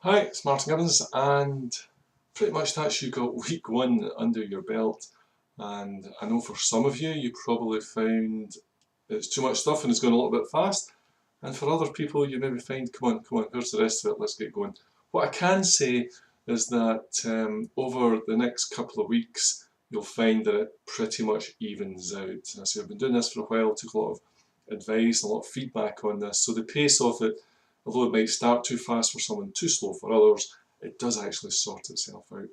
Hi, it's Martin Gibbons, and pretty much that's you got week one under your belt. And I know for some of you, you probably found it's too much stuff and it's going a little bit fast. And for other people, you maybe find, come on, here's the rest of it, let's get going. What I can say is that over the next couple of weeks, you'll find that it pretty much evens out. So I've been doing this for a while, took a lot of advice and a lot of feedback on this. So the pace of it, although it might start too fast for someone, too slow for others, it does actually sort itself out.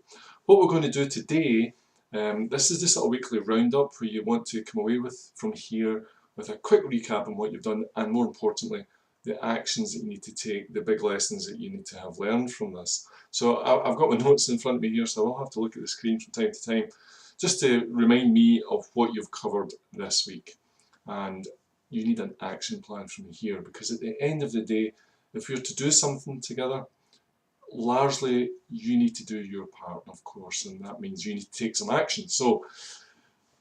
What we're going to do today, this is just a weekly roundup where you want to come away with from here with a quick recap on what you've done, and more importantly, the actions that you need to take, the big lessons that you need to have learned from this. So I've got my notes in front of me here, so I'll have to look at the screen from time to time, just to remind me of what you've covered this week. And you need an action plan from here, because at the end of the day, if you're to do something together, largely you need to do your part, of course, and that means you need to take some action. So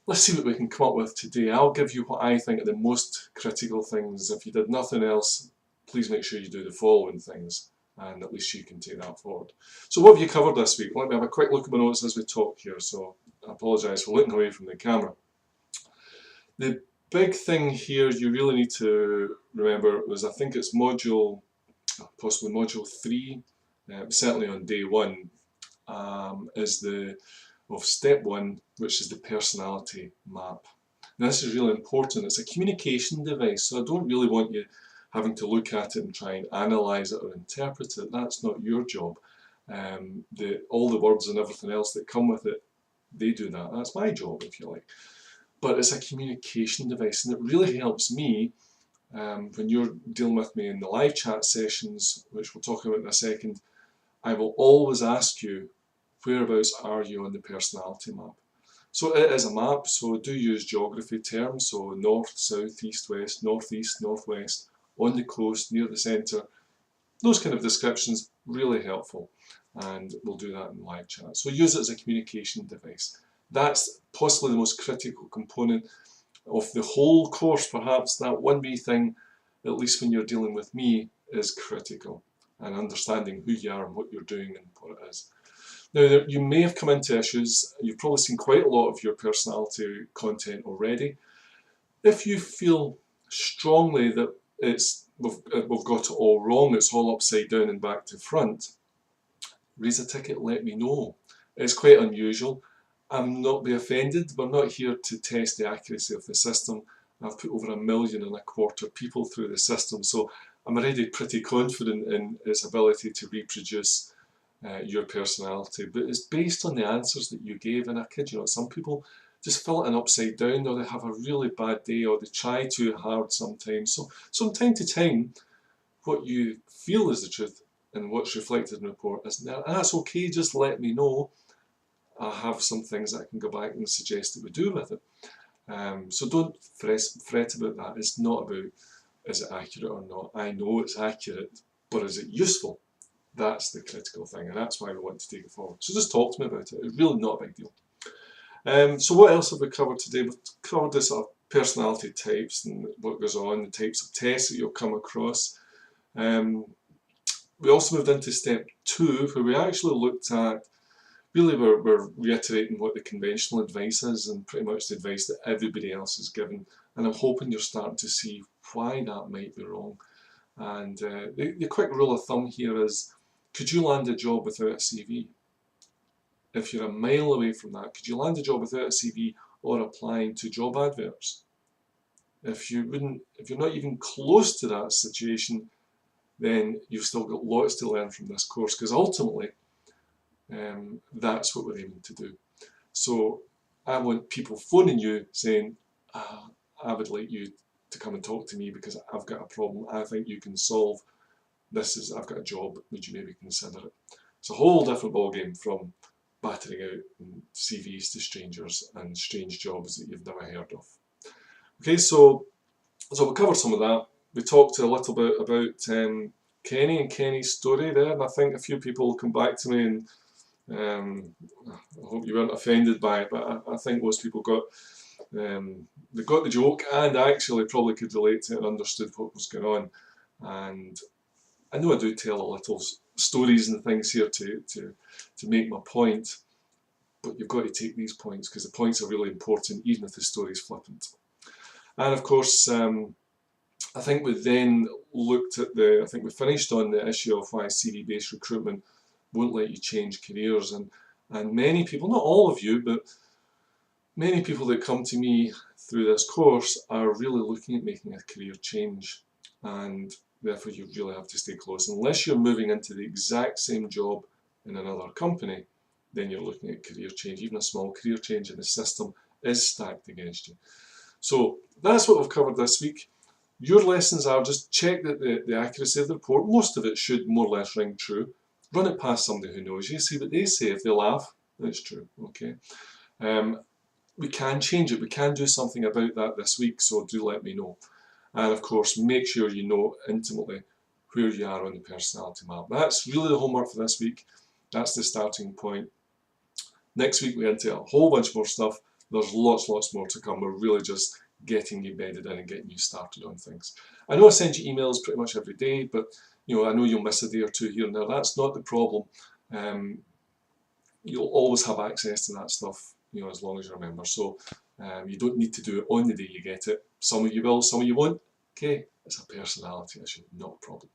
let's see what we can come up with today. I'll give you what I think are the most critical things. If you did nothing else, please make sure you do the following things, and at least you can take that forward. So what have you covered this week? Let me have a quick look at my notes as we talk here, so I apologise for looking away from the camera. The big thing here you really need to remember was, I think it's possibly module 3, certainly on day 1, is of step 1, which is the personality map. Now this is really important. It's a communication device, so I don't really want you having to look at it and try and analyse it or interpret it. That's not your job. All the words and everything else that come with it, they do that. That's my job, if you like. But it's a communication device, and it really helps me when you're dealing with me in the live chat sessions, which we'll talk about in a second. I will always ask you, whereabouts are you on the personality map? So it is a map, so do use geography terms, so north, south, east, west, northeast, northwest, on the coast, near the centre. Those kind of descriptions, really helpful, and we'll do that in live chat. So use it as a communication device. That's possibly the most critical component of the whole course. Perhaps that one wee thing, at least when you're dealing with me, is critical, and understanding who you are and what you're doing and what it is. Now, you may have come into issues. You've probably seen quite a lot of your personality content already. If you feel strongly that we've got it all wrong, it's all upside down and back to front, raise a ticket, let me know. It's quite unusual. I'm not be offended. We're not here to test the accuracy of the system. I've put over 1.25 million people through the system, so I'm already pretty confident in its ability to reproduce your personality. But it's based on the answers that you gave, and I kid you not, some people just fill it in upside down, or they have a really bad day, or they try too hard sometimes. So from time to time, what you feel is the truth and what's reflected in the report isn't there. And that's okay, just let me know. I have some things that I can go back and suggest that we do with it. So don't fret about that. It's not about, is it accurate or not. I know it's accurate, but is it useful? That's the critical thing, and that's why we want to take it forward. So just talk to me about it. It's really not a big deal. So what else have we covered today? We've covered the sort of personality types and what goes on, the types of tests that you'll come across. We also moved into step 2, where we actually looked at, really we're reiterating what the conventional advice is, and pretty much the advice that everybody else is given. And I'm hoping you're starting to see why that might be wrong. And the quick rule of thumb here is, could you land a job without a CV? If you're a mile away from that, could you land a job without a CV or applying to job adverts? If you're not even close to that situation, then you've still got lots to learn from this course, because ultimately that's what we're aiming to do. So I want people phoning you saying, I would like you to come and talk to me because I've got a problem I think you can solve. I've got a job, would you maybe consider it? It's a whole different ballgame from battering out CVs to strangers and strange jobs that you've never heard of. Okay, so we'll cover some of that. We talked a little bit about Kenny and Kenny's story there, and I think a few people will come back to me, and I hope you weren't offended by it, but I think most people they got the joke, and actually probably could relate to it and understood what was going on. And I know I do tell a little stories and things here to make my point, but you've got to take these points because the points are really important, even if the story is flippant. And of course, I think we then looked at I think we finished on the issue of why CV-based recruitment won't let you change careers, and many people, not all of you, but many people that come to me through this course are really looking at making a career change, and therefore you really have to stay close. Unless you're moving into the exact same job in another company, then you're looking at career change. Even a small career change in the system is stacked against you. So that's what we've covered this week. Your lessons are just check that the accuracy of the report, most of it should more or less ring true. Run it past somebody who knows you, see what they say. If they laugh, it's true, okay? We can change it, we can do something about that this week, so do let me know. And of course, make sure you know intimately where you are on the personality map. That's really the homework for this week. That's the starting point. Next week we get into a whole bunch more stuff. There's lots more to come. We're really just getting you bedded in and getting you started on things. I know I send you emails pretty much every day, but I know you'll miss a day or two here and there. That's not the problem. You'll always have access to that stuff, as long as you remember. So you don't need to do it on the day you get it. Some of you will, some of you won't. Okay, it's a personality issue, not a problem.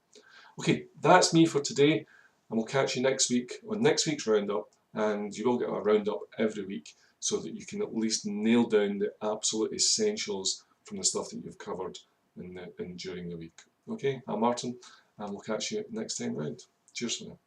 Okay, that's me for today, and we'll catch you next week on next week's roundup. And you will get a roundup every week so that you can at least nail down the absolute essentials from the stuff that you've covered during the week. Okay, I'm Martin, and we'll catch you next time round. Cheers for now.